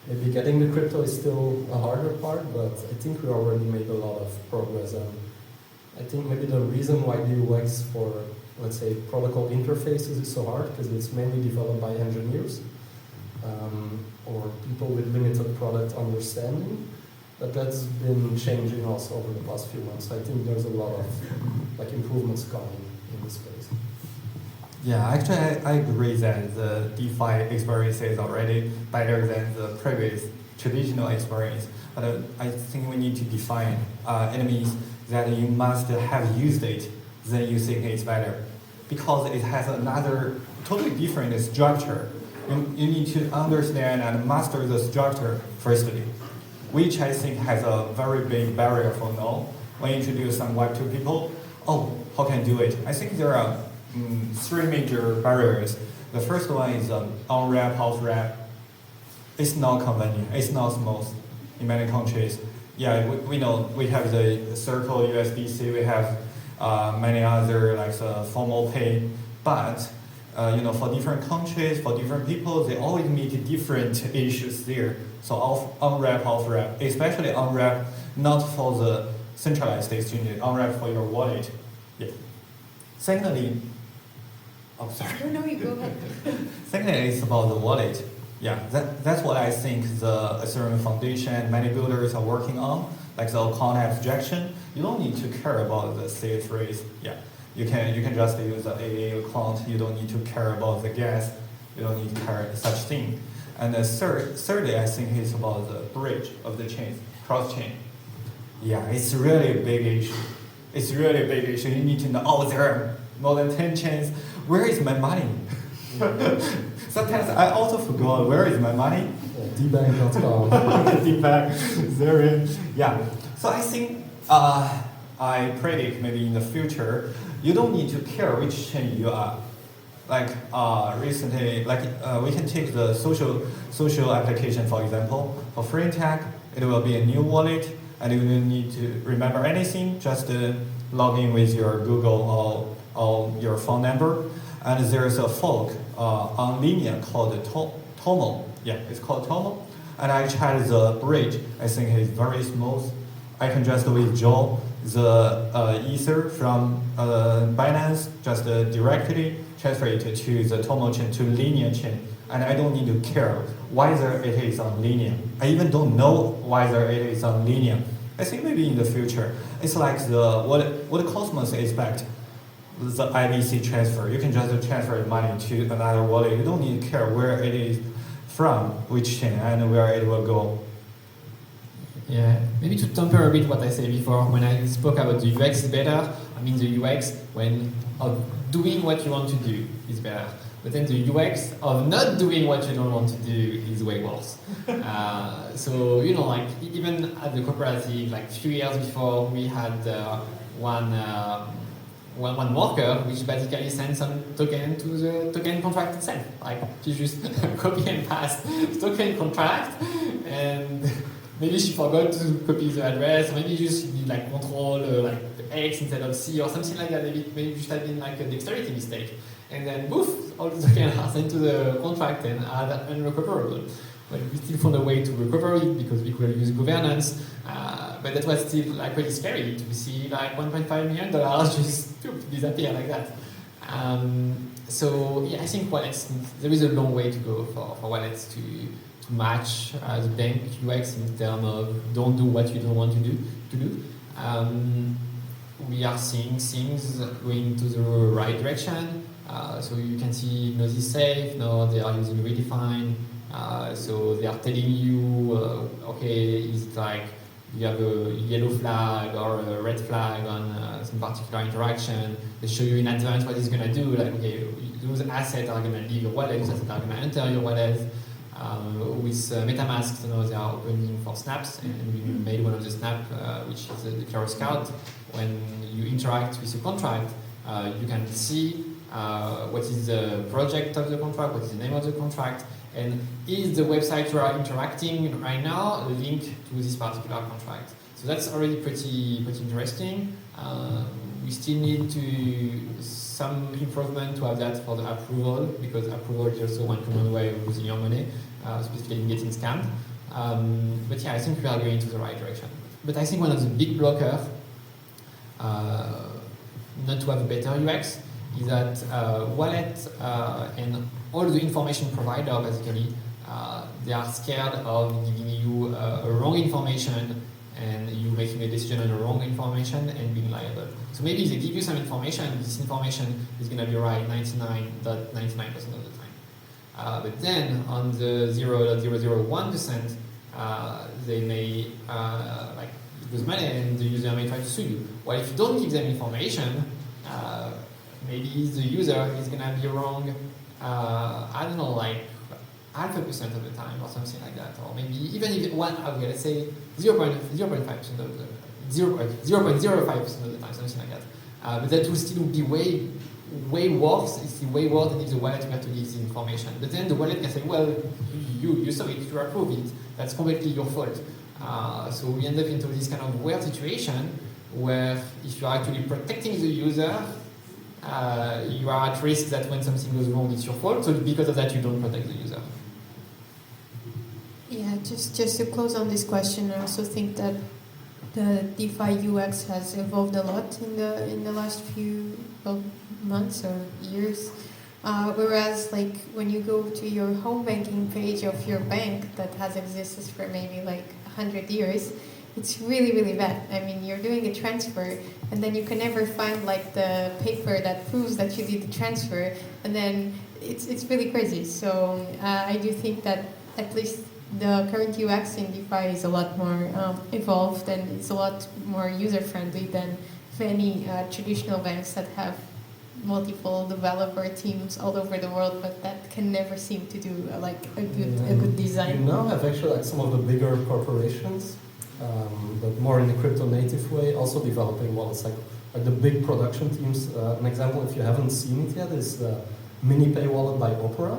Maybe getting the crypto is still a harder part, but I think we already made a lot of progress. And I think maybe the reason why the UX for, let's say, protocol interfaces is so hard, because it's mainly developed by engineers. Or people with limited product understanding, but that's been changing also over the past few months. I think there's a lot of like improvements coming in this space. Yeah, actually, I agree that the DeFi experience is already better than the previous traditional experience. But I think we need to define. It means that you must have used it, then you think it's better, because it has another totally different structure. You need to understand and master the structure firstly, which I think has a very big barrier for now. When you introduce some Web2 people, oh, how can I do it? I think there are three major barriers. The first one is on-ramp, off-ramp. It's not convenient, it's not smooth in many countries. Yeah, we know we have the Circle, USDC, we have many other like formal pay, but for different countries, for different people, they always meet different issues there. So on-ramp, off-ramp, especially on-ramp, not for the centralized exchange, on-ramp for your wallet. Yeah. Secondly, sorry. No, you go ahead. Secondly, it's about the wallet. Yeah, that's what I think the Ethereum Foundation, many builders are working on, like the account abstraction. You don't need to care about the seed phrase. Yeah. You can just use the AA account. You don't need to care about the gas. You don't need to care such thing. And thirdly, I think it's about the bridge of the chains, cross chain. Yeah, it's really a big issue. It's really a big issue. You need to know, oh, there are more than 10 chains. Where is my money? Sometimes I also forgot, where is my money? dbank.com. dbank, there is. Yeah. So I think I predict maybe in the future, you don't need to care which chain you are. Like recently, we can take the social application, for example. For FreeTech, it will be a new wallet, and you don't need to remember anything, just log in with your Google or your phone number. And there's a fork on Linear called Tomo. Yeah, it's called Tomo. And I tried the bridge. I think it's very smooth. I can just withdraw the Ether from Binance, just directly transfer it to the Tomo chain, to Linear chain. And I don't need to care whether it is on Linear. I even don't know whether it is on Linear. I think maybe in the future, it's like what Cosmos expect, the IBC transfer. You can just transfer money to another wallet. You don't need to care where it is from, which chain, and where it will go. Yeah, maybe to temper a bit what I said before, when I spoke about the UX is better, I mean the UX when of doing what you want to do is better. But then the UX of not doing what you don't want to do is way worse. So, like even at the cooperative, like a few years before, we had one worker which basically sent some token to the token contract itself. Like you just copy and paste token contract, and maybe she forgot to copy the address, or maybe you just need like control like X instead of C or something like that. Maybe it should have been like a dexterity mistake. And then poof, all the tokens are sent to the contract and are unrecoverable. But we still found a way to recover it because we could use governance. But that was still like really scary to see like $1.5 million just disappear like that. So yeah, I think wallets, there is a long way to go for wallets to match the bank UX in terms of don't do what you don't want to do. We are seeing things going to the right direction. So you can see Noisy Safe, now they are using Redefine. So they are telling you, okay, is it like you have a yellow flag or a red flag on some particular interaction. They show you in advance what it's going to do. Like, okay, those assets are going to leave your wallet, those assets are going to enter your wallet. With MetaMask, you know, they are opening for snaps, and we made one of the snap, which is the Claro Scout. When you interact with a contract, you can see what is the project of the contract, what is the name of the contract, and is the website you are interacting right now linked to this particular contract. So that's already pretty interesting. We still need some improvement to have that for the approval, because approval is also one common way of using your money, specifically in getting scammed. But yeah, I think we are going to the right direction. But I think one of the big blockers not to have a better UX is that wallet and all the information provider basically they are scared of giving you wrong information and you making a decision on the wrong information and being liable. So maybe they give you some information, this information is going to be right 99.99% of the time. But then on the 0.001%, they may like lose money and the user may try to sue you. Well, if you don't give them information, maybe the user is going to be wrong, I don't know, like 0.5% of the time or something like that. Or maybe even if let's say 0.05% of the 0.05% of the time, something like that. But that will still be way worse. It's way worse than if the wallet were to give the information. But then the wallet can say, well, you saw it, you approved it. That's completely your fault. So we end up into this kind of weird situation where if you are actually protecting the user, you are at risk that when something goes wrong, it's your fault. So because of that, you don't protect the user. Yeah, just to close on this question, I also think that the DeFi UX has evolved a lot in the last few months or years. Whereas, like when you go to your home banking page of your bank that has existed for maybe like 100 years, it's really bad. I mean, you're doing a transfer, and then you can never find like the paper that proves that you did the transfer, and then it's really crazy. So I do think that at least the current UX in DeFi is a lot more evolved, and it's a lot more user-friendly than many traditional banks that have multiple developer teams all over the world, but that can never seem to do like a good design. You now have actually like some of the bigger corporations, but more in a crypto-native way, also developing wallets, like the big production teams. An example, if you haven't seen it yet, is the MiniPay wallet by Opera.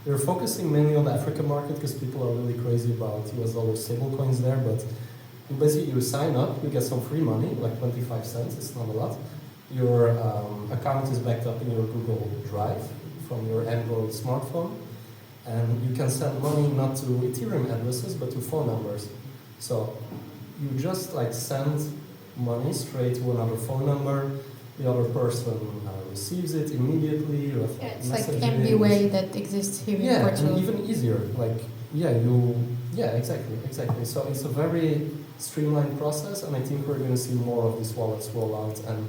They're focusing mainly on the African market because people are really crazy about US dollar stablecoins there, but basically you sign up, you get some free money, like 25 cents, it's not a lot. Your account is backed up in your Google Drive from your Android smartphone, and you can send money not to Ethereum addresses, but to phone numbers. So you just like send money straight to another phone number, the other person receives it immediately. Yeah, it's like MBWay that exists here in Portugal. And even easier. Like, exactly. So it's a very streamlined process, and I think we're going to see more of these wallets roll out. And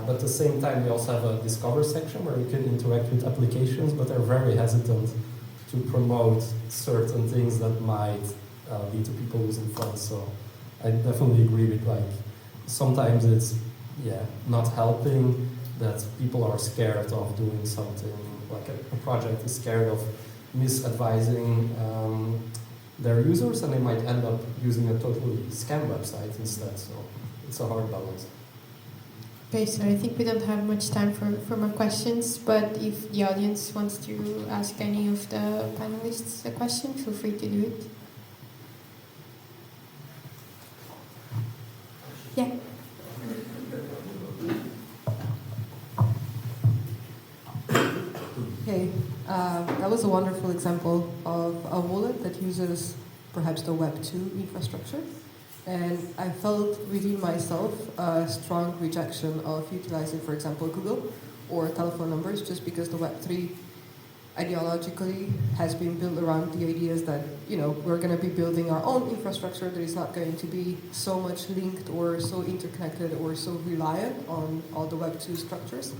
but at the same time, we also have a discover section where you can interact with applications, but they're very hesitant to promote certain things that might lead to people losing funds. So I definitely agree with like sometimes it's not helping that people are scared of doing something, like a project is scared of misadvising their users, and they might end up using a totally scam website instead. So it's a hard balance. Okay, so I think we don't have much time for more questions, but if the audience wants to ask any of the panelists a question, feel free to do it. Yeah. Okay, that was a wonderful example of a wallet that uses perhaps the Web 2 infrastructure. And I felt within myself a strong rejection of utilizing, for example, Google or telephone numbers, just because the Web 3 ideologically has been built around the ideas that, you know, we're going to be building our own infrastructure that is not going to be so much linked or so interconnected or so reliant on all the Web 2 structures.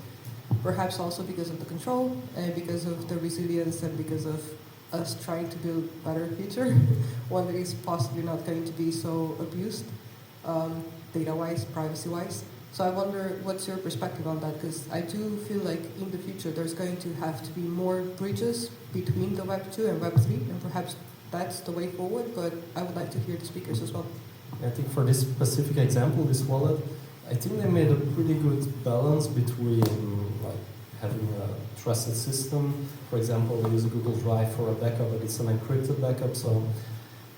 Perhaps also because of the control and because of the resilience and because of us trying to build a better future, one that is possibly not going to be so abused, data-wise, privacy-wise. So I wonder, what's your perspective on that? Because I do feel like in the future there's going to have to be more bridges between the Web 2 and Web 3, and perhaps that's the way forward, but I would like to hear the speakers as well. I think for this specific example, this wallet, I think they made a pretty good balance between like having a trusted system. For example, we use Google Drive for a backup, but it's an encrypted backup, so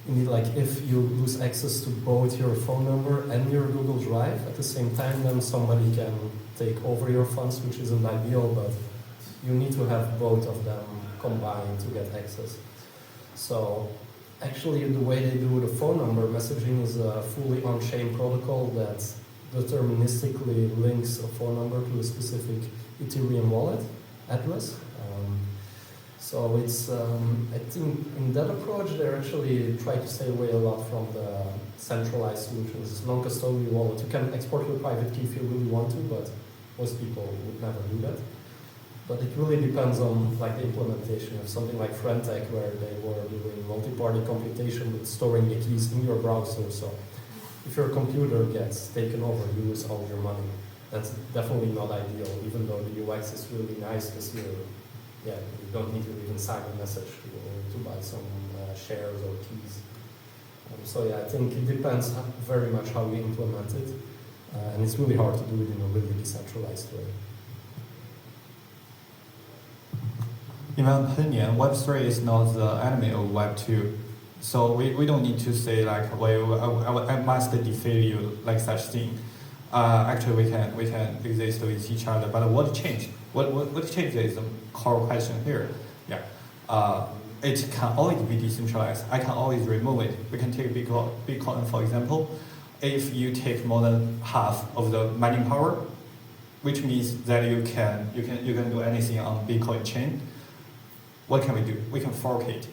indeed, like if you lose access to both your phone number and your Google Drive at the same time, then somebody can take over your funds, which isn't ideal, but you need to have both of them combined to get access. So actually, the way they do the phone number messaging is a fully on-chain protocol that deterministically links a phone number to a specific Ethereum wallet address. So it's, I think in that approach, they actually try to stay away a lot from the centralized solutions. It's non-custodial wallet. You can export your private key if you really want to, but most people would never do that. But it really depends on like the implementation of something like Friendtech, where they were doing multi-party computation but storing the keys in your browser. So if your computer gets taken over, you lose all your money. That's definitely not ideal, even though the UX is really nice because you don't need to even sign a message to buy some shares or keys. So yeah, I think it depends very much how we implement it, and it's really hard to do it in a really decentralized way. In my opinion, Web3 is not the enemy of Web2. So we don't need to say like, well, I must defeat you, like such thing. Actually, we can exist with each other. But what changed? What changed is the core question here. Yeah, it can always be decentralized. I can always remove it. We can take Bitcoin for example. If you take more than half of the mining power, which means that you can do anything on Bitcoin chain. What can we do? We can fork it.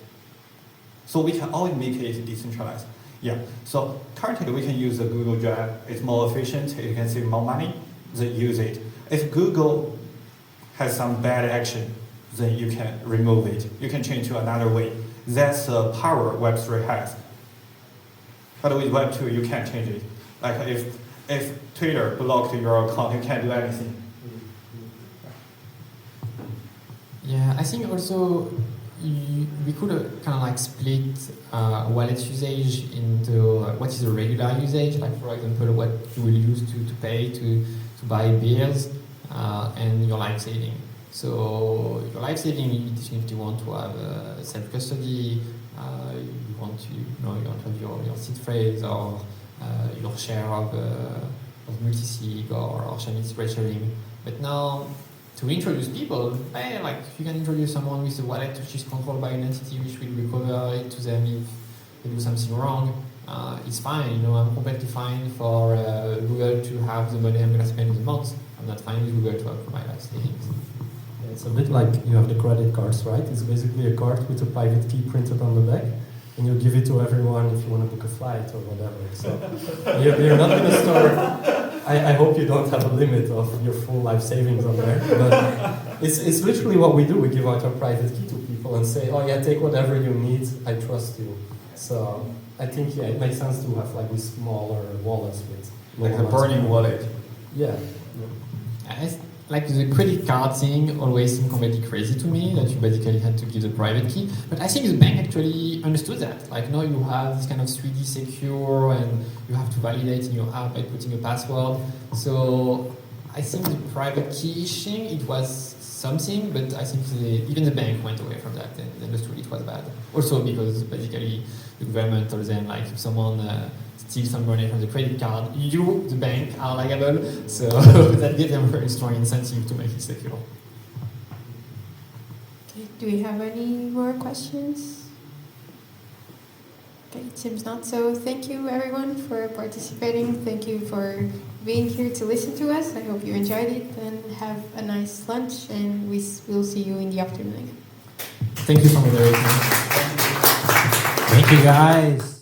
So we can always make it decentralized. Yeah. So currently we can use the Google Drive. It's more efficient. You can save more money. Then use it. If Google has some bad action, then you can remove it. You can change to another way. That's the power Web3 has. But with Web2, you can't change it. Like if Twitter blocked your account, you can't do anything. Yeah, I think also we could kind of like split wallet usage into what is a regular usage, like for example what you will use to pay to buy beers, and your life saving. So your life saving, if you want to have self custody, you want to have your seed phrase or your share of multi-sig or spread sharing. But now, to introduce people, like you can introduce someone with a wallet which is controlled by an entity which will recover it to them if they do something wrong. It's fine, I'm completely fine for Google to have the money I'm going to spend in the month. I'm not fine with Google to have my life savings. Yeah, it's a bit like you have the credit cards, right? It's basically a card with a private key printed on the back, and you give it to everyone if you want to book a flight or whatever. So you're not going to store. I hope you don't have a limit of your full life savings on there, but it's literally what we do. We give out our private key to people and say, oh yeah, take whatever you need, I trust you. So I think, yeah, it makes sense to have like these smaller wallets with... Like the burning wallet. Yeah. Like the credit card thing always seemed completely crazy to me, that you basically had to give the private key. But I think the bank actually understood that. Like now you have this kind of 3D secure and you have to validate in your app by putting a password. So I think the private key thing, it was something, but I think even the bank went away from that and understood it was bad. Also because basically the government told them like if someone steal some money from the credit card, you, the bank, are liable. So that gives them a very strong incentive to make it secure. Okay, do we have any more questions? Okay, it seems not. So thank you everyone for participating. Thank you for being here to listen to us. I hope you enjoyed it and have a nice lunch, and we'll see you in the afternoon again. Thank you for moderating. Thank you, guys.